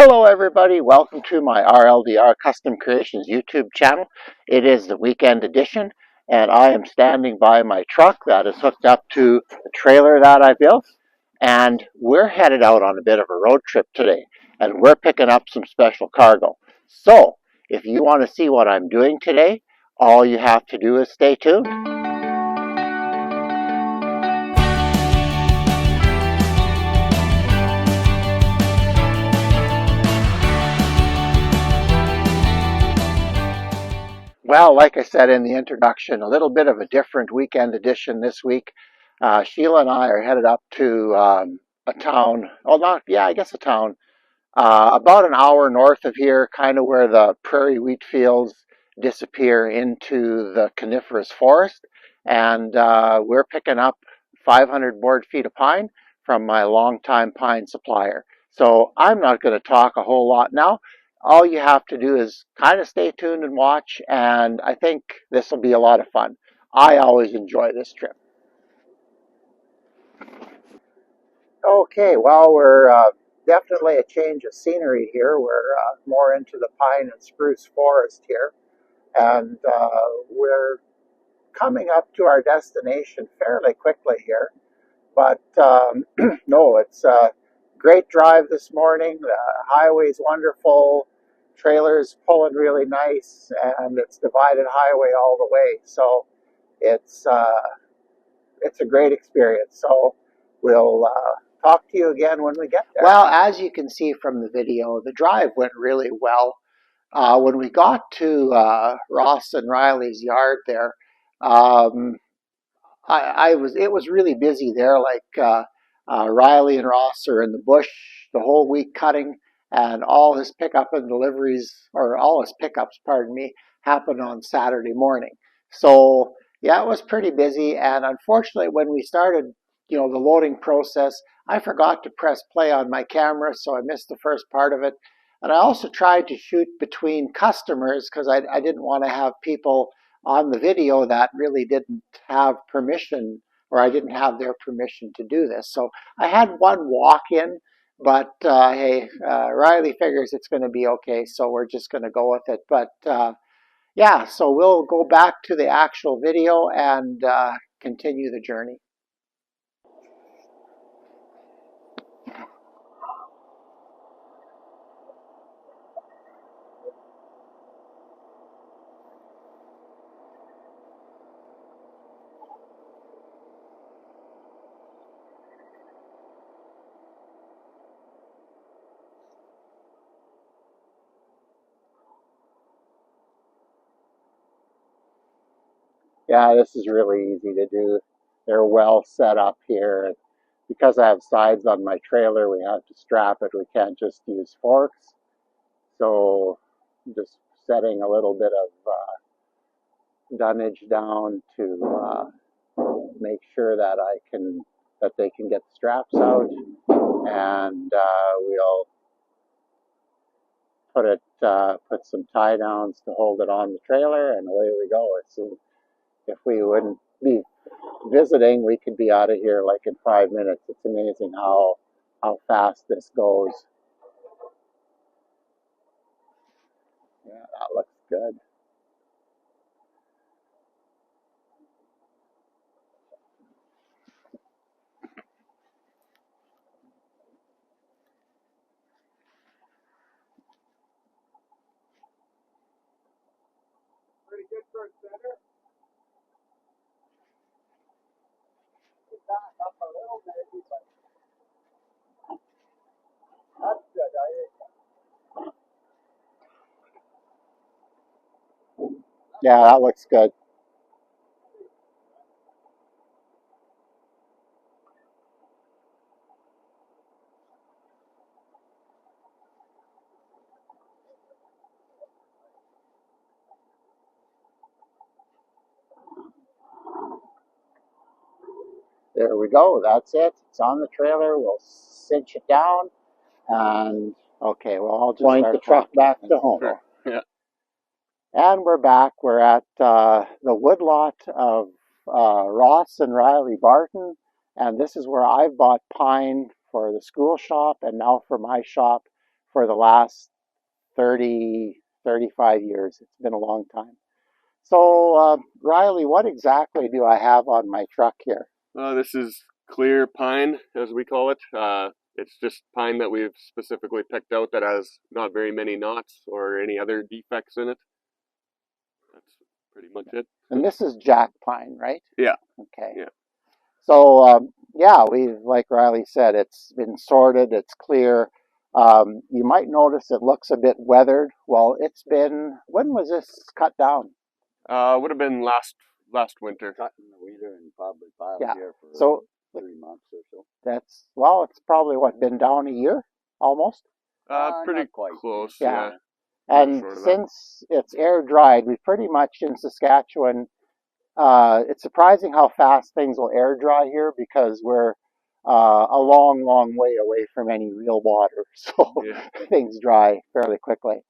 Hello everybody, welcome to my RLDR Custom Creations YouTube channel. It is the weekend edition and I am standing by my truck that is hooked up to the trailer that I built, and we're headed out on a bit of a road trip today and we're picking up some special cargo. So if you want to see what I'm doing today, all you have to do is stay tuned. Well, like I said in the introduction, a little bit of a different weekend edition this week. Sheila and I are headed up to a town, well, not, yeah, I guess a town, about an hour north of here, kind of where the prairie wheat fields disappear into the coniferous forest. And we're picking up 500 board feet of pine from my longtime pine supplier. So I'm not going to talk a whole lot now. All you have to do is kind of stay tuned and watch, and I think this will be a lot of fun. I always enjoy this trip. Okay, well, we're definitely a change of scenery here. We're more into the pine and spruce forest here, and we're coming up to our destination fairly quickly here. But no, it's a great drive this morning. The highway's wonderful, trailer's pulling really nice, and it's divided highway all the way. So it's a great experience. So we'll talk to you again when we get there. Well, as you can see from the video, the drive went really well. When we got to Ross and Riley's yard there, it was really busy there. Like Riley and Ross are in the bush the whole week cutting, and all his pickup and deliveries, or all his pickups, pardon me, happened on Saturday morning. So yeah, it was pretty busy. And unfortunately, when we started, the loading process, I forgot to press play on my camera, so I missed the first part of it. And I also tried to shoot between customers because I didn't want to have people on the video that really didn't have permission, or I didn't have their permission to do this. So I had one walk-in, but hey, Riley figures it's going to be okay, so we're just going to go with it. But yeah, so we'll go back to the actual video and continue the journey. Yeah, this is really easy to do. They're well set up here. Because I have sides on my trailer, we have to strap it. We can't just use forks. So just setting a little bit of dunnage down to make sure that they can get the straps out, and we'll put some tie downs to hold it on the trailer, and away we go. If we wouldn't be visiting, we could be out of here like in 5 minutes. It's amazing how fast this goes. Yeah, that looks good. Pretty good for a center. Back up a little bit, but that's good. Yeah, that looks good. There we go. That's it. It's on the trailer. We'll cinch it down. And okay, well, I'll just point the truck back to home. Sure. Yeah. And we're back. We're at the woodlot of Ross and Riley Barton. And this is where I've bought pine for the school shop and now for my shop for the last 30, 35 years. It's been a long time. So, Riley, what exactly do I have on my truck here? This is clear pine, as we call it. It's just pine that we've specifically picked out that has not very many knots or any other defects in it. That's pretty much it. And this is jack pine, right? Yeah, Okay. yeah. So, yeah, like Riley said, it's been sorted, it's clear. You might notice it looks a bit weathered. Well, when was this cut down? Would have been last winter. Cut in the winter and probably piled Yeah. here for So 3 months or so. it's probably been down a year almost. Pretty Not quite. close. Yeah. Yeah. And Short of that. since it's air dried, we pretty much in Saskatchewan, it's surprising how fast things will air dry here because we're a long, long way away from any real water. So Yeah. things dry fairly quickly.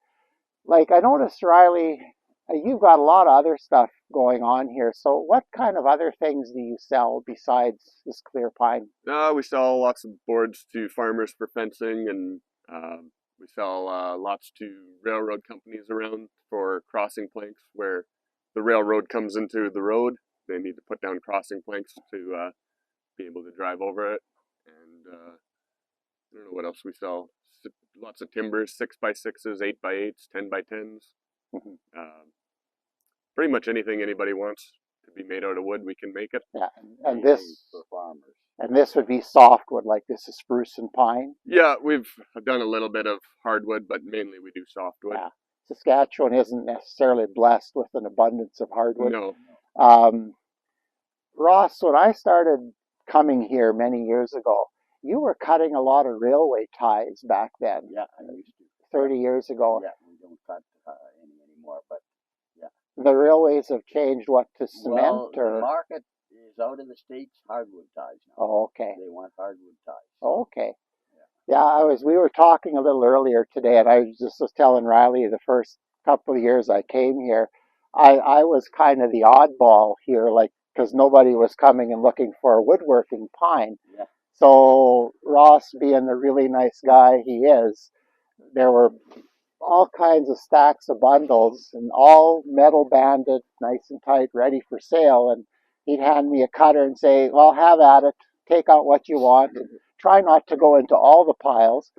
Like I noticed, Riley, you've got a lot of other stuff going on here. So what kind of other things do you sell besides this clear pine? We sell lots of boards to farmers for fencing, and we sell lots to railroad companies around for crossing planks where the railroad comes into the road. They need to put down crossing planks to be able to drive over it. And I don't know what else we sell. Lots of timbers, 6x6s, 8x8s, 10x10s. Mhm. Pretty much anything anybody wants to be made out of wood, we can make it. Yeah, and Anything for farmers. this would be softwood, like this is spruce and pine. Yeah, we've done a little bit of hardwood, but mainly we do softwood. Yeah. Saskatchewan isn't necessarily blessed with an abundance of hardwood. No. Ross, when I started coming here many years ago, you were cutting a lot of railway ties back then. Yeah, I used to. 30 years ago. Yeah, we don't cut any anymore, but The railways have changed to cement well, or? the market is out of the States hardwood ties now. Oh, okay. They want hardwood ties. Oh, okay. Yeah, we were talking a little earlier today, and I just was telling Riley the first couple of years I came here, I was kind of the oddball here, like, because nobody was coming and looking for woodworking pine. Yeah. So Ross, being the really nice guy he is, there were all kinds of stacks of bundles and all metal banded, nice and tight, ready for sale. And he'd hand me a cutter and say, well, have at it, take out what you want, and try not to go into all the piles.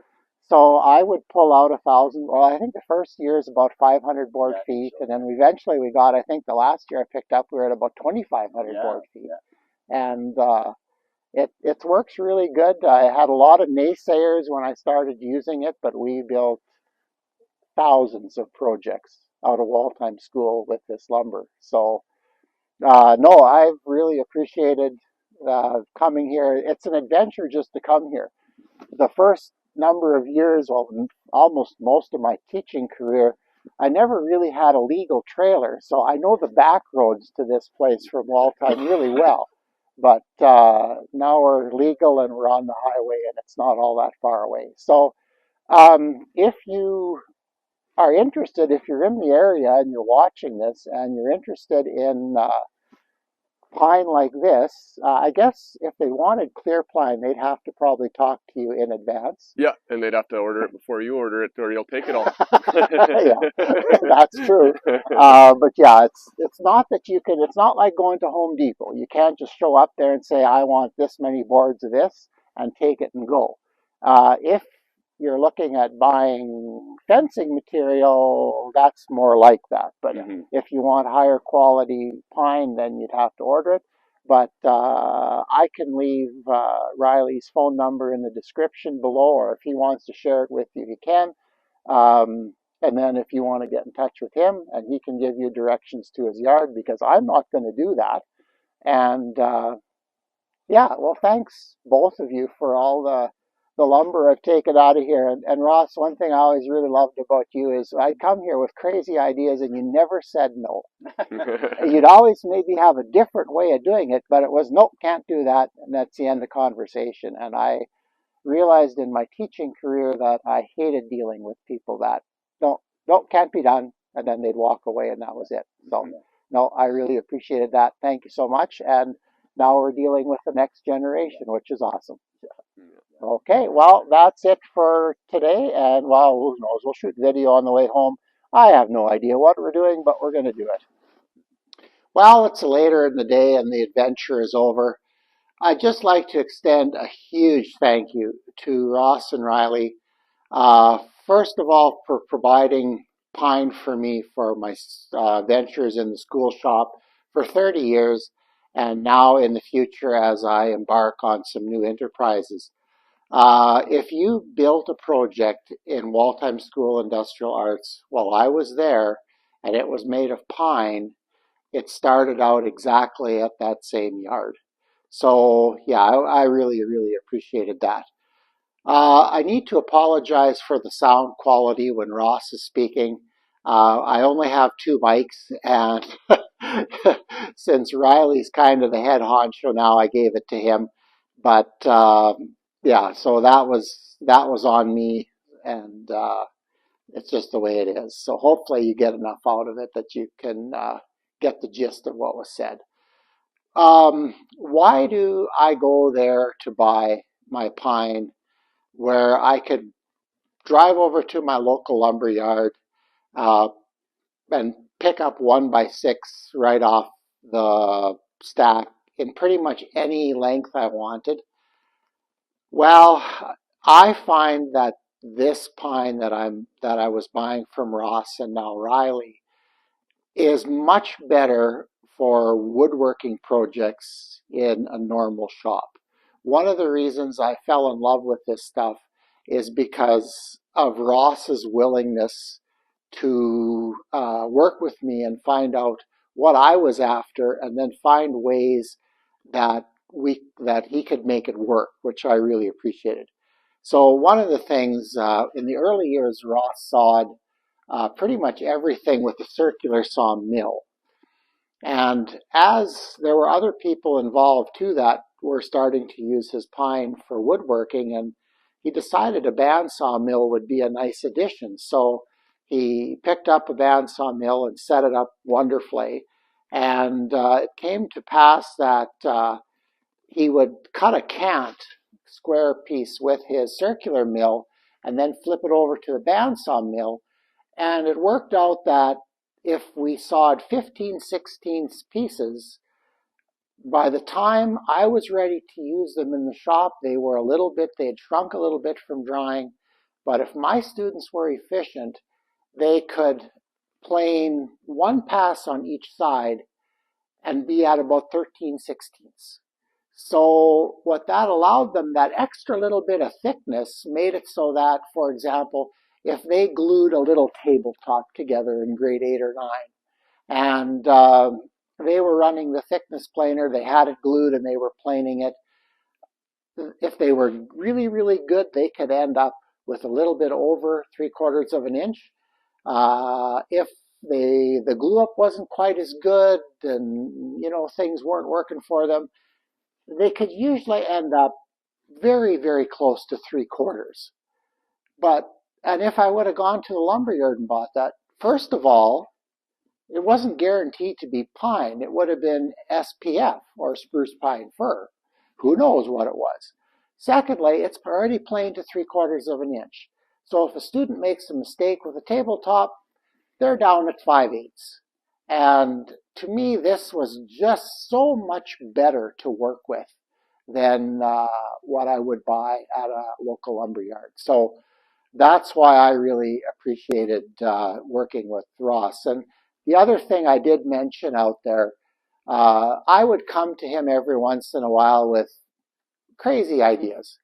So I would pull out 1,000. Well, I think the first year is about 500 board feet, and then eventually we got. I think the last year I picked up, we were at about 2,500 board feet, and it works really good. I had a lot of naysayers when I started using it, but we built thousands of projects out of Wall-Time School with this lumber. So no, I've really appreciated coming here. It's an adventure just to come here. The first number of years, well, almost most of my teaching career, I never really had a legal trailer, so I know the back roads to this place from Wall-Time really well. But now we're legal and we're on the highway, and it's not all that far away. So if you are interested, if you're in the area and you're watching this and you're interested in pine like this, I guess if they wanted clear pine, they'd have to probably talk to you in advance. Yeah, and they'd have to order it before you order it, or you'll take it all. Yeah, that's true. But yeah, it's not that you can. It's not like going to Home Depot. You can't just show up there and say, "I want this many boards of this," and take it and go. If you're looking at buying fencing material, that's more like that. But if you want higher quality pine, then you'd have to order it. But I can leave Riley's phone number in the description below, or if he wants to share it with you, he can. And then if you want to get in touch with him, and he can give you directions to his yard, because I'm not going to do that. And yeah, well, thanks both of you for all the lumber I've taken out of here. And Ross, one thing I always really loved about you is I'd come here with crazy ideas and you never said no. You'd always maybe have a different way of doing it, but it was, nope, can't do that. And that's the end of conversation. And I realized in my teaching career that I hated dealing with people that can't be done. And then they'd walk away and that was it. So no, I really appreciated that. Thank you so much. And now we're dealing with the next generation, which is awesome. Yeah. Okay, well, that's it for today. And well, who knows? We'll shoot video on the way home. I have no idea what we're doing, but we're going to do it. Well, it's later in the day and the adventure is over. I'd just like to extend a huge thank you to Ross and Riley. First of all, for providing pine for me for my ventures in the school shop for 30 years, and now in the future as I embark on some new enterprises. If you built a project in Waldheim School Industrial Arts while I was there, and it was made of pine, it started out exactly at that same yard. So yeah, I really, really appreciated that. I need to apologize for the sound quality when Ross is speaking. I only have two mics, and since Riley's kind of the head honcho now, I gave it to him. But yeah, so that was on me, and it's just the way it is. So hopefully you get enough out of it that you can get the gist of what was said. Why do I go there to buy my pine where I could drive over to my local lumber yard uh, and pick up 1x6 right off the stack in pretty much any length I wanted? Well, I find that this pine that I was buying from Ross and now Riley is much better for woodworking projects in a normal shop. One of the reasons I fell in love with this stuff is because of Ross's willingness to work with me and find out what I was after, and then find ways that that he could make it work, which I really appreciated. So one of the things in the early years, Ross sawed pretty much everything with a circular saw mill. And as there were other people involved too that were starting to use his pine for woodworking, and he decided a bandsaw mill would be a nice addition. So he picked up a bandsaw mill and set it up wonderfully. And it came to pass that he would cut a cant square piece with his circular mill and then flip it over to the bandsaw mill. And it worked out that if we sawed 15/16 pieces, by the time I was ready to use them in the shop, they had shrunk a little bit from drying. But if my students were efficient, they could plane one pass on each side and be at about 13/16. So what that allowed them, that extra little bit of thickness, made it so that, for example, if they glued a little tabletop together in grade 8 or 9, and they were running the thickness planer, they had it glued and they were planing it, if they were really, really good, they could end up with a little bit over 3/4 of an inch. If the glue up wasn't quite as good, and things weren't working for them, they could usually end up very, very close to 3/4. And if I would have gone to the lumberyard and bought that, first of all, it wasn't guaranteed to be pine. It would have been SPF, or spruce pine fir. Who knows what it was? Secondly, it's already planed to 3/4 of an inch. So if a student makes a mistake with a tabletop, they're down at 5/8. And to me, this was just so much better to work with than what I would buy at a local lumberyard. So that's why I really appreciated working with Ross. And the other thing I did mention out there, I would come to him every once in a while with crazy ideas.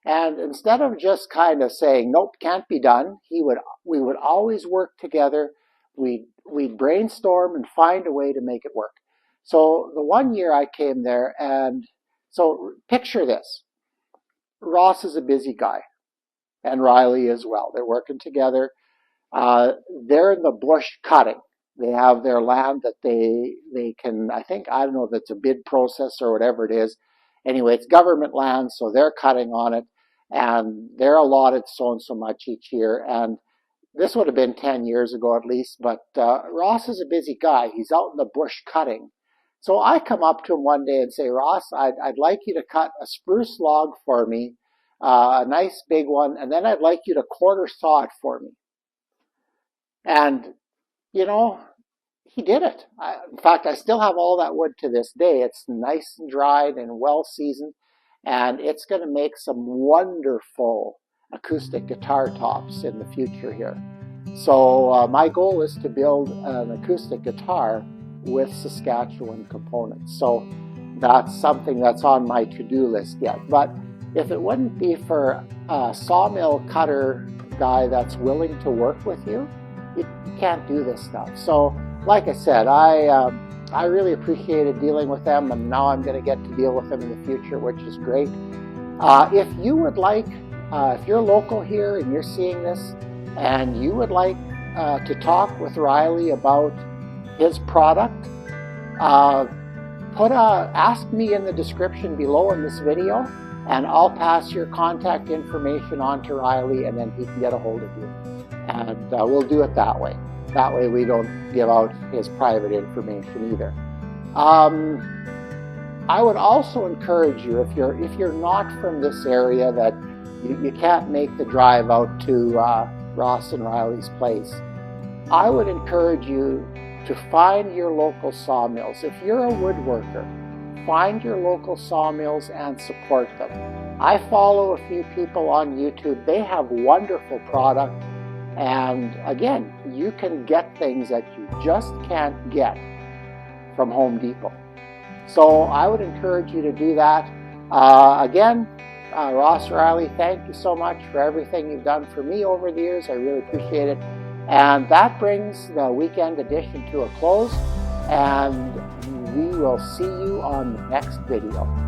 And instead of just kind of saying, nope, can't be done, we would always work together. We'd brainstorm and find a way to make it work. So the one year I came there, and so picture this. Ross is a busy guy, and Riley as well. They're working together. They're in the bush cutting. They have their land that they can, I don't know if it's a bid process or whatever it is. Anyway, it's government land, so they're cutting on it, and they're allotted so and so much each year. And this would have been 10 years ago at least, but Ross is a busy guy. He's out in the bush cutting. So I come up to him one day and say, Ross, I'd like you to cut a spruce log for me, a nice big one, and then I'd like you to quarter saw it for me. And, you know, he did it. In fact, I still have all that wood to this day. It's nice and dried and well seasoned, and it's going to make some wonderful acoustic guitar tops in the future here. So my goal is to build an acoustic guitar with Saskatchewan components. So that's something that's on my to-do list yet. But if it wouldn't be for a sawmill cutter guy that's willing to work with you, you can't do this stuff. So like I said, I really appreciated dealing with them, and now I'm going to get to deal with them in the future, which is great. If you would like, if you're local here and you're seeing this, and you would like to talk with Riley about his product, ask me in the description below in this video, and I'll pass your contact information on to Riley, and then he can get a hold of you. And we'll do it that way. That way we don't give out his private information either. I would also encourage you, if you're not from this area, that you can't make the drive out to Ross and Riley's place, I would encourage you to find your local sawmills. If you're a woodworker, find your local sawmills and support them. I follow a few people on YouTube. They have wonderful product. And again, you can get things that you just can't get from Home Depot. So I would encourage you to do that. Again, Ross Riley, thank you so much for everything you've done for me over the years. I really appreciate it. And that brings the weekend edition to a close. And we will see you on the next video.